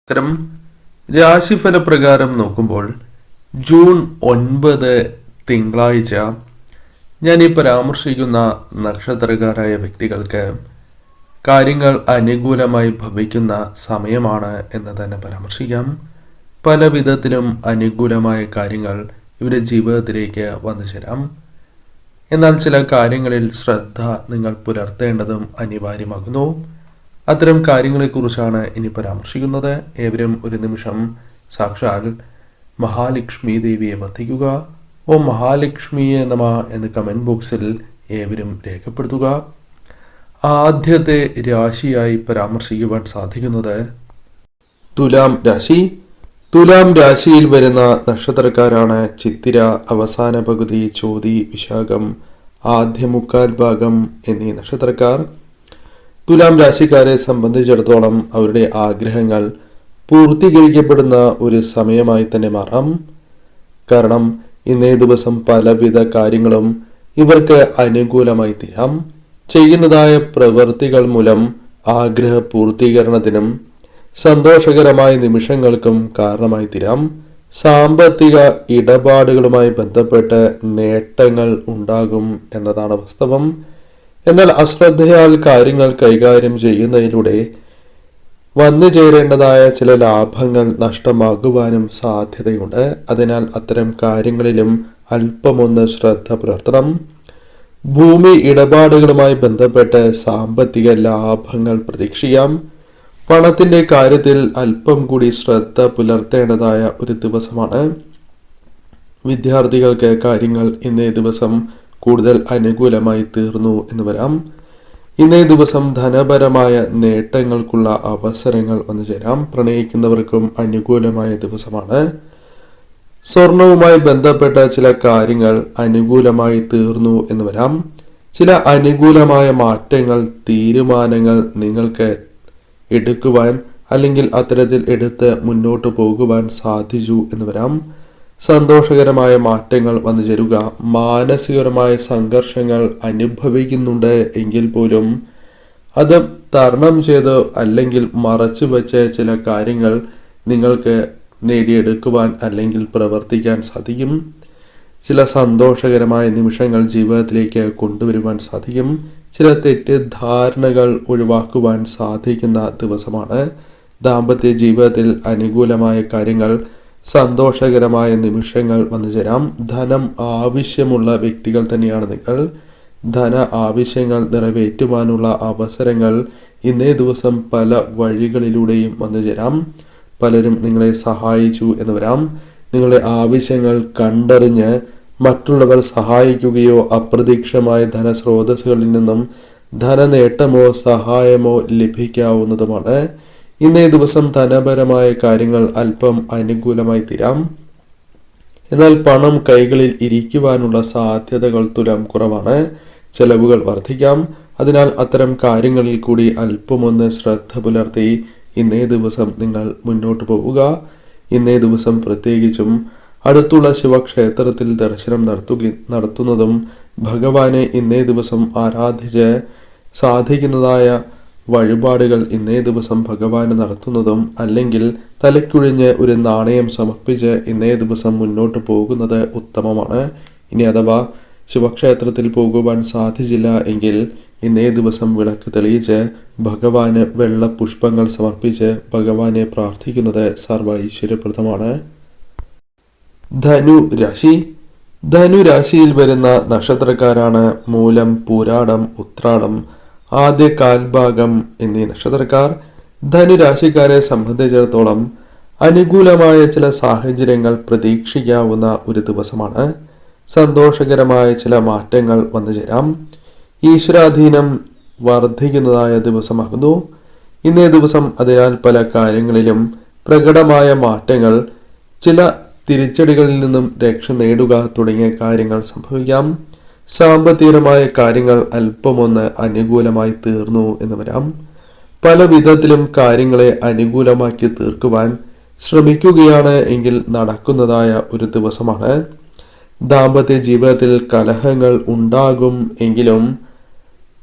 നമസ്കാരം. രാശിഫല പ്രകാരം നോക്കുമ്പോൾ ജൂൺ 9 തിങ്കളാഴ്ച ഞാൻ ഈ പരാമർശിക്കുന്ന നക്ഷത്രക്കാരായ വ്യക്തികൾക്ക് കാര്യങ്ങൾ അനുകൂലമായി ഭവിക്കുന്ന സമയമാണ് എന്ന് തന്നെ പരാമർശിക്കാം. പല വിധത്തിലും അനുകൂലമായ കാര്യങ്ങൾ ഇവരുടെ ജീവിതത്തിലേക്ക് വന്നു ചേരാം. എന്നാൽ ചില കാര്യങ്ങളിൽ ശ്രദ്ധ നിങ്ങൾ പുലർത്തേണ്ടതും അനിവാര്യമാകുന്നു. അത്തരം കാര്യങ്ങളെക്കുറിച്ചാണ് ഇനി പരാമർശിക്കുന്നത്. ഏവരും ഒരു നിമിഷം സാക്ഷാൽ മഹാലക്ഷ്മി ദേവിയെ വന്ദിക്കുക. ഓ മഹാലക്ഷ്മിയെ നമ എന്ന് കമൻറ്റ് ബോക്സിൽ ഏവരും രേഖപ്പെടുത്തുക. ആദ്യത്തെ രാശിയായി പരാമർശിക്കുവാൻ സാധിക്കുന്നത് തുലാം രാശി. തുലാം രാശിയിൽ വരുന്ന നക്ഷത്രക്കാരാണ് ചിത്തിര, അവസാന പകുതി, ചോതി, വിശാഖം, ആദ്യ മുക്കാൽ ഭാഗം എന്നീ നക്ഷത്രക്കാർ. തുലാം രാശിക്കാരെ സംബന്ധിച്ചിടത്തോളം അവരുടെ ആഗ്രഹങ്ങൾ പൂർത്തീകരിക്കപ്പെടുന്ന ഒരു സമയമായി തന്നെ മാറാം. കാരണം ഇന്നേ ദിവസം പലവിധ കാര്യങ്ങളും ഇവർക്ക് അനുകൂലമായി തീരാം. ചെയ്യുന്നതായ പ്രവൃത്തികൾ മൂലം ആഗ്രഹ പൂർത്തീകരണത്തിനും സന്തോഷകരമായ നിമിഷങ്ങൾക്കും കാരണമായി തീരാം. സാമ്പത്തിക ഇടപാടുകളുമായി ബന്ധപ്പെട്ട് നേട്ടങ്ങൾ ഉണ്ടാകും എന്നതാണ് വാസ്തവം. എന്നാൽ അശ്രദ്ധയാൽ കാര്യങ്ങൾ കൈകാര്യം ചെയ്യുന്നതിലൂടെ വന്നു ചേരേണ്ടതായ ചില ലാഭങ്ങൾ നഷ്ടമാകുവാനും സാധ്യതയുണ്ട്. അതിനാൽ അത്തരം കാര്യങ്ങളിലും അല്പമൊന്ന് ശ്രദ്ധ പുലർത്തണം. ഭൂമി ഇടപാടുകളുമായി ബന്ധപ്പെട്ട് സാമ്പത്തിക ലാഭങ്ങൾ പ്രതീക്ഷിക്കാം. പണത്തിന്റെ കാര്യത്തിൽ അല്പം കൂടി ശ്രദ്ധ പുലർത്തേണ്ടതായ ഒരു ദിവസമാണ്. വിദ്യാർത്ഥികൾക്ക് കാര്യങ്ങൾ ഇന്നേ ദിവസം കൂടുതൽ അനുകൂലമായി തീർന്നു എന്ന് വരാം. ഇന്നേ ദിവസം ധനപരമായ നേട്ടങ്ങൾക്കുള്ള അവസരങ്ങൾ വന്നു ചേരാം. പ്രണയിക്കുന്നവർക്കും അനുകൂലമായ ദിവസമാണ്. സ്വർണവുമായി ബന്ധപ്പെട്ട ചില കാര്യങ്ങൾ അനുകൂലമായി തീർന്നു എന്ന് വരാം. ചില അനുകൂലമായ മാറ്റങ്ങൾ, തീരുമാനങ്ങൾ നിങ്ങൾക്ക് എടുക്കുവാൻ അല്ലെങ്കിൽ അത്തരത്തിൽ എടുത്ത് മുന്നോട്ട് പോകുവാൻ സാധിച്ചു എന്ന് വരാം. സന്തോഷകരമായ മാറ്റങ്ങൾ വന്നു ചേരുക. മാനസികപരമായ സംഘർഷങ്ങൾ അനുഭവിക്കുന്നുണ്ട് എങ്കിൽ പോലും അത് തരണം ചെയ്ത് അല്ലെങ്കിൽ മറച്ചു വെച്ച് ചില കാര്യങ്ങൾ നിങ്ങൾക്ക് നേടിയെടുക്കുവാൻ അല്ലെങ്കിൽ പ്രവർത്തിക്കാൻ സാധിക്കും. ചില സന്തോഷകരമായ നിമിഷങ്ങൾ ജീവിതത്തിലേക്ക് കൊണ്ടുവരുവാൻ സാധിക്കും. ചില തെറ്റിദ്ധാരണകൾ ഒഴിവാക്കുവാൻ സാധിക്കുന്ന ദിവസമാണ്. ദാമ്പത്യ ജീവിതത്തിൽ അനുകൂലമായ കാര്യങ്ങൾ, സന്തോഷകരമായ നിമിഷങ്ങൾ വന്നു ചേരാം. ധനം ആവശ്യമുള്ള വ്യക്തികൾ തന്നെയാണ് നിങ്ങൾ. ധന ആവശ്യങ്ങൾ നിറവേറ്റുവാനുള്ള അവസരങ്ങൾ ഇന്നേ ദിവസം പല വഴികളിലൂടെയും വന്നു ചേരാം. പലരും നിങ്ങളെ സഹായിച്ചു എന്ന് വരാം. നിങ്ങളുടെ ആവശ്യങ്ങൾ കണ്ടറിഞ്ഞ് മറ്റുള്ളവർ സഹായിക്കുകയോ അപ്രതീക്ഷിതമായ ധനസ്രോതസ്സുകളിൽ നിന്നും ധനനേട്ടമോ സഹായമോ ലഭിക്കാവുന്നതുമാണ്. ഇന്നേ ദിവസം ധനപരമായ കാര്യങ്ങൾ അല്പം അനുകൂലമായി തീരാം. എന്നാൽ പണം കൈകളിൽ ഇരിക്കുവാനുള്ള സാധ്യതകൾ തുലം കുറവാണ്. ചെലവുകൾ വർദ്ധിക്കാം. അതിനാൽ അത്തരം കാര്യങ്ങളിൽ കൂടി അല്പമൊന്ന് ശ്രദ്ധ പുലർത്തി ഇന്നേ ദിവസം നിങ്ങൾ മുന്നോട്ട് പോവുക. ഇന്നേ ദിവസം പ്രത്യേകിച്ചും അടുത്തുള്ള ശിവക്ഷേത്രത്തിൽ ദർശനം നടത്തുന്നതും ഭഗവാനെ ഇന്നേ ദിവസം ആരാധിച്ച് സാധിക്കുന്നതായ വഴിപാടുകൾ ഇന്നേ ദിവസം ഭഗവാന് നടത്തുന്നതും അല്ലെങ്കിൽ തലക്കുഴിഞ്ഞ് ഒരു നാണയം സമർപ്പിച്ച് ഇന്നേ ദിവസം മുന്നോട്ട് പോകുന്നത് ഉത്തമമാണ്. ഇനി അഥവാ ശിവക്ഷേത്രത്തിൽ പോകുവാൻ സാധിച്ചില്ല എങ്കിൽ ഇന്നേ ദിവസം വിളക്ക് തെളിയിച്ച് ഭഗവാന് വെള്ള പുഷ്പങ്ങൾ സമർപ്പിച്ച് ഭഗവാനെ പ്രാർത്ഥിക്കുന്നത് സർവ്വ ഐശ്വര്യപ്രദമാണ്. ധനു രാശി. ധനുരാശിയിൽ വരുന്ന നക്ഷത്രക്കാരാണ് മൂലം, പൂരാടം, ഉത്രാടം, ആദ്യ കാൽഭാഗം എന്നീ നക്ഷത്രക്കാർ. ധനുരാശിക്കാരെ സംബന്ധിച്ചിടത്തോളം അനുകൂലമായ ചില സാഹചര്യങ്ങൾ പ്രതീക്ഷിക്കാവുന്ന ഒരു ദിവസമാണ്. സന്തോഷകരമായ ചില മാറ്റങ്ങൾ വന്നു ചേരാം. ഈശ്വരാധീനം വർദ്ധിക്കുന്നതായ ദിവസമാകുന്നു ഇന്നേ ദിവസം. അതിനാൽ പല കാര്യങ്ങളിലും പ്രകടമായ മാറ്റങ്ങൾ, ചില തിരിച്ചടികളിൽ നിന്നും രക്ഷ നേടുക തുടങ്ങിയ കാര്യങ്ങൾ സംഭവിക്കാം. സാമ്പത്തികമായ കാര്യങ്ങൾ അല്പമൊന്ന് അനുകൂലമായി തീർന്നു എന്ന് വരാം. പല വിധത്തിലും കാര്യങ്ങളെ അനുകൂലമാക്കി തീർക്കുവാൻ ശ്രമിക്കുകയാണ് എങ്കിൽ നടക്കുന്നതായ ഒരു ദിവസമാണ്. ദാമ്പത്യ ജീവിതത്തിൽ കലഹങ്ങൾ ഉണ്ടാകും എങ്കിലും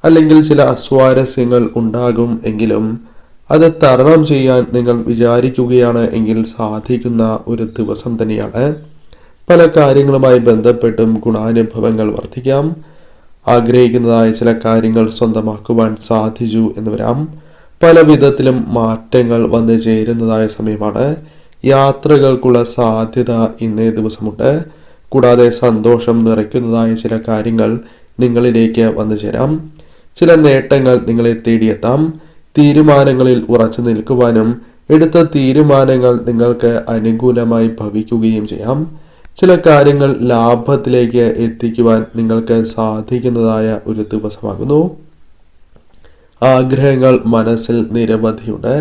അല്ലെങ്കിൽ ചില അസ്വാരസ്യങ്ങൾ ഉണ്ടാകും എങ്കിലും അത് തരണം ചെയ്യാൻ നിങ്ങൾ വിചാരിക്കുകയാണ് എങ്കിൽ സാധിക്കുന്ന ഒരു ദിവസം തന്നെയാണ്. പല കാര്യങ്ങളുമായി ബന്ധപ്പെട്ടും ഗുണാനുഭവങ്ങൾ വർദ്ധിക്കാം. ആഗ്രഹിക്കുന്നതായ ചില കാര്യങ്ങൾ സ്വന്തമാക്കുവാൻ സാധിച്ചു എന്ന് വരാം. പല വിധത്തിലും മാറ്റങ്ങൾ വന്നു ചേരുന്നതായ സമയമാണ്. യാത്രകൾക്കുള്ള സാധ്യത ഇന്നേ ദിവസമുണ്ട്. കൂടാതെ സന്തോഷം നിറയ്ക്കുന്നതായ ചില കാര്യങ്ങൾ നിങ്ങളിലേക്ക് വന്നു ചേരാം. ചില നേട്ടങ്ങൾ നിങ്ങളെ തേടിയെത്താം. തീരുമാനങ്ങളിൽ ഉറച്ചു നിൽക്കുവാനും എടുത്ത തീരുമാനങ്ങൾ നിങ്ങൾക്ക് അനുകൂലമായി ഭവിക്കുകയും ചെയ്യാം. ചില കാര്യങ്ങൾ ലാഭത്തിലേക്ക് എത്തിക്കുവാൻ നിങ്ങൾക്ക് സാധിക്കുന്നതായ ഒരു ദിവസമാകുന്നു. ആഗ്രഹങ്ങൾ മനസ്സിൽ നിരവധിയുണ്ട്.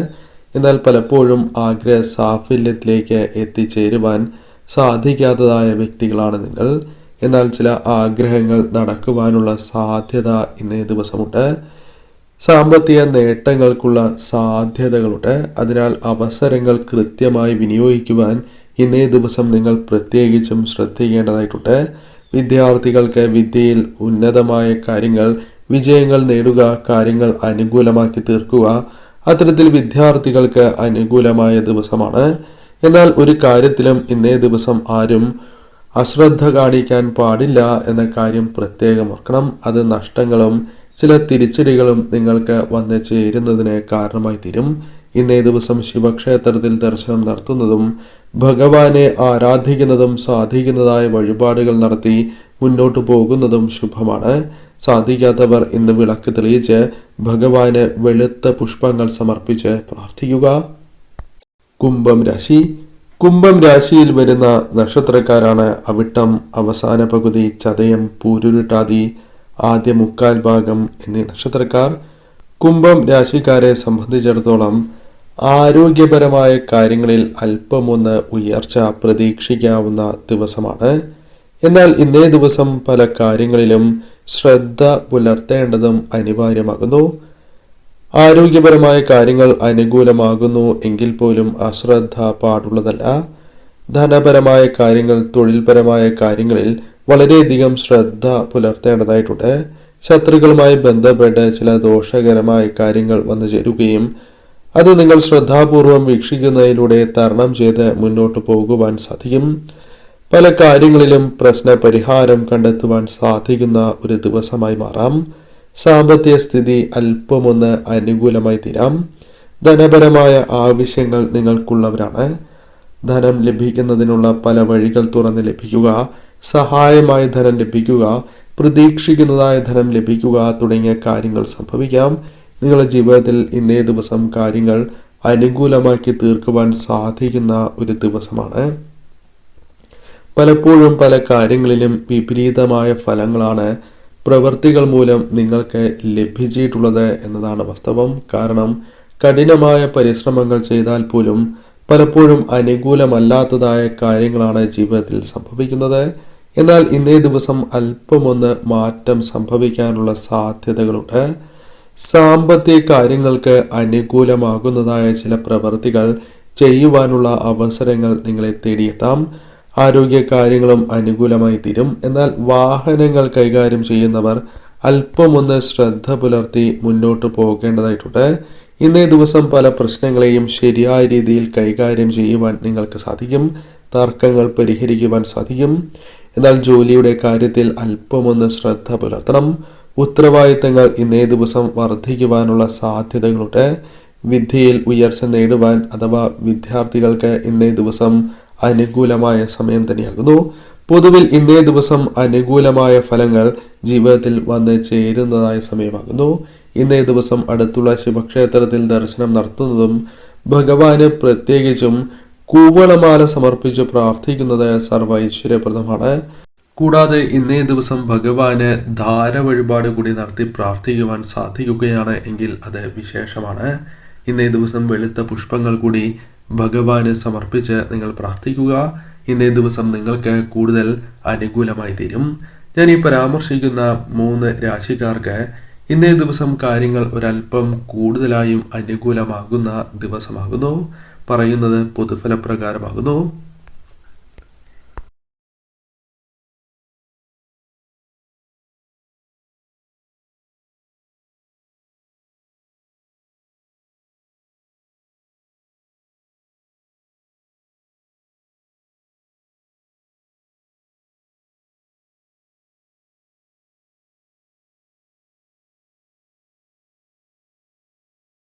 എന്നാൽ പലപ്പോഴും ആഗ്രഹ സാഫല്യത്തിലേക്ക് എത്തിച്ചേരുവാൻ സാധിക്കാത്തതായ വ്യക്തികളാണ് നിങ്ങൾ. എന്നാൽ ചില ആഗ്രഹങ്ങൾ നടക്കുവാനുള്ള സാധ്യത ഇന്നേ ദിവസമുണ്ട്. സാമ്പത്തിക നേട്ടങ്ങൾക്കുള്ള സാധ്യതകളുണ്ട്. അതിനാൽ അവസരങ്ങൾ കൃത്യമായി വിനിയോഗിക്കുവാൻ ഇന്നേ ദിവസം നിങ്ങൾ പ്രത്യേകിച്ചും ശ്രദ്ധിക്കേണ്ടതായിട്ടുണ്ട്. വിദ്യാർത്ഥികൾക്ക് വിദ്യയിൽ ഉന്നതമായ കാര്യങ്ങൾ, വിജയങ്ങൾ നേടുക, കാര്യങ്ങൾ അനുകൂലമാക്കി തീർക്കുക, അത്തരത്തിൽ വിദ്യാർത്ഥികൾക്ക് അനുകൂലമായ ദിവസമാണ്. എന്നാൽ ഒരു കാര്യത്തിലും ഇന്നേ ദിവസം ആരും അശ്രദ്ധ കാണിക്കാൻ പാടില്ല എന്ന കാര്യം പ്രത്യേകം ഓർക്കണം. അത് നഷ്ടങ്ങളും ചില തിരിച്ചടികളും നിങ്ങൾക്ക് വന്നു ചേരുന്നതിന് കാരണമായി തീരും. ഇന്നേ ദിവസം ശിവക്ഷേത്രത്തിൽ ദർശനം നടത്തുന്നതും ഭഗവാനെ ആരാധിക്കുന്നതും സാധിക്കുന്നതായ വഴിപാടുകൾ നടത്തി മുന്നോട്ടു പോകുന്നതും ശുഭമാണ്. സാധിക്കാത്തവർ ഇന്ന് വിളക്ക് തെളിയിച്ച് ഭഗവാന് വെളുത്ത പുഷ്പങ്ങൾ സമർപ്പിച്ച് പ്രാർത്ഥിക്കുക. കുംഭം രാശി. കുംഭം രാശിയിൽ വരുന്ന നക്ഷത്രക്കാരാണ് അവിട്ടം, അവസാന പകുതി, ചതയം, പൂരുരുട്ടാതി, ആദ്യ മുക്കാൽ ഭാഗം എന്നീ നക്ഷത്രക്കാർ. കുംഭം രാശിക്കാരെ സംബന്ധിച്ചിടത്തോളം ആരോഗ്യപരമായ കാര്യങ്ങളിൽ അല്പമൊന്ന് ഉയർച്ച പ്രതീക്ഷിക്കാവുന്ന ദിവസമാണ്. എന്നാൽ ഇന്നേ ദിവസം പല കാര്യങ്ങളിലും ശ്രദ്ധ പുലർത്തേണ്ടതും അനിവാര്യമാകുന്നു. ആരോഗ്യപരമായ കാര്യങ്ങൾ അനുകൂലമാകുന്നു എങ്കിൽ പോലും അശ്രദ്ധ പാടുള്ളതല്ല. ധനപരമായ കാര്യങ്ങൾ, തൊഴിൽപരമായ കാര്യങ്ങളിൽ വളരെയധികം ശ്രദ്ധ പുലർത്തേണ്ടതായിട്ടുണ്ട്. ശത്രുക്കളുമായി ബന്ധപ്പെട്ട് ചില ദോഷകരമായ കാര്യങ്ങൾ വന്നു ചേരുകയും അത് നിങ്ങൾ ശ്രദ്ധാപൂർവം വീക്ഷിക്കുന്നതിലൂടെ തരണം ചെയ്ത് മുന്നോട്ട് പോകുവാൻ സാധിക്കും. പല കാര്യങ്ങളിലും പ്രശ്ന പരിഹാരം കണ്ടെത്തുവാൻ സാധിക്കുന്ന ഒരു ദിവസമായി മാറാം. സാമ്പത്തിക സ്ഥിതി അല്പമൊന്ന് അനുകൂലമായി തീരാം. ധനപരമായ ആവശ്യങ്ങൾ നിങ്ങൾക്കുള്ളവരാണ്. ധനം ലഭിക്കുന്നതിനുള്ള പല വഴികൾ തുറന്ന് ലഭിക്കുക, സഹായമായ ധനം ലഭിക്കുക, പ്രതീക്ഷിക്കുന്നതായ ധനം ലഭിക്കുക തുടങ്ങിയ കാര്യങ്ങൾ സംഭവിക്കാം. നിങ്ങളുടെ ജീവിതത്തിൽ ഇന്നേ ദിവസം കാര്യങ്ങൾ അനുകൂലമാക്കി തീർക്കുവാൻ സാധിക്കുന്ന ഒരു ദിവസമാണ്. പലപ്പോഴും പല കാര്യങ്ങളിലും വിപരീതമായ ഫലങ്ങളാണ് പ്രവൃത്തികൾ മൂലം നിങ്ങൾക്ക് ലഭിച്ചിട്ടുള്ളത് എന്നതാണ് വാസ്തവം. കാരണം കഠിനമായ പരിശ്രമങ്ങൾ ചെയ്താൽ പോലും പലപ്പോഴും അനുകൂലമല്ലാത്തതായ കാര്യങ്ങളാണ് ജീവിതത്തിൽ സംഭവിക്കുന്നത്. എന്നാൽ ഇന്നേ ദിവസം അല്പമൊന്ന് മാറ്റം സംഭവിക്കാനുള്ള സാധ്യതകളുണ്ട്. സാമ്പത്തിക കാര്യങ്ങൾക്ക് അനുകൂലമാകുന്നതായ ചില പ്രവൃത്തികൾ ചെയ്യുവാനുള്ള അവസരങ്ങൾ നിങ്ങളെ തേടിയെത്താം. ആരോഗ്യ കാര്യങ്ങളും അനുകൂലമായി തീരും. എന്നാൽ വാഹനങ്ങൾ കൈകാര്യം ചെയ്യുന്നവർ അല്പമൊന്ന് ശ്രദ്ധ പുലർത്തി മുന്നോട്ട് പോകേണ്ടതായിട്ടുണ്ട്. ഇന്നേ ദിവസം പല പ്രശ്നങ്ങളെയും ശരിയായ രീതിയിൽ കൈകാര്യം ചെയ്യുവാൻ നിങ്ങൾക്ക് സാധിക്കും. തർക്കങ്ങൾ പരിഹരിക്കുവാൻ സാധിക്കും. എന്നാൽ ജോലിയുടെ കാര്യത്തിൽ അല്പമൊന്ന് ശ്രദ്ധ പുലർത്തണം. ഉത്തരവാദിത്തങ്ങൾ ഇന്നേ ദിവസം വർദ്ധിക്കുവാനുള്ള സാധ്യതകളുണ്ട്. വിദ്യയിൽ ഉയർച്ച നേടുവാൻ അഥവാ വിദ്യാർത്ഥികൾക്ക് ഇന്നേ ദിവസം അനുകൂലമായ സമയം തന്നെയാകുന്നു. പൊതുവിൽ ഇന്നേ ദിവസം അനുകൂലമായ ഫലങ്ങൾ ജീവിതത്തിൽ വന്ന് ചേരുന്നതായ സമയമാകുന്നു. ഇന്നേ ദിവസം അടുത്തുള്ള ശിവക്ഷേത്രത്തിൽ ദർശനം നടത്തുന്നതും ഭഗവാന് പ്രത്യേകിച്ചും കൂവളമാല സമർപ്പിച്ച് പ്രാർത്ഥിക്കുന്നത് സർവ്വ ഐശ്വര്യപ്രദമാണ്. കൂടാതെ ഇന്നേ ദിവസം ഭഗവാന് ധാര വഴിപാട് കൂടി നടത്തി പ്രാർത്ഥിക്കുവാൻ സാധിക്കുകയാണ് എങ്കിൽ അത് വിശേഷമാണ്. ഇന്നേ ദിവസം വെളുത്ത പുഷ്പങ്ങൾ കൂടി ഭഗവാന് സമർപ്പിച്ച് നിങ്ങൾ പ്രാർത്ഥിക്കുക. ഇന്നേ ദിവസം നിങ്ങൾക്ക് കൂടുതൽ അനുകൂലമായി തീരും. ഞാൻ ഈ പരാമർശിക്കുന്ന 3 രാശിക്കാർക്ക് ഇന്നേ ദിവസം കാര്യങ്ങൾ ഒരല്പം കൂടുതലായും അനുകൂലമാകുന്ന ദിവസമാകുന്നു. പറയുന്നത് പൊതുഫലപ്രകാരമാകുന്നു.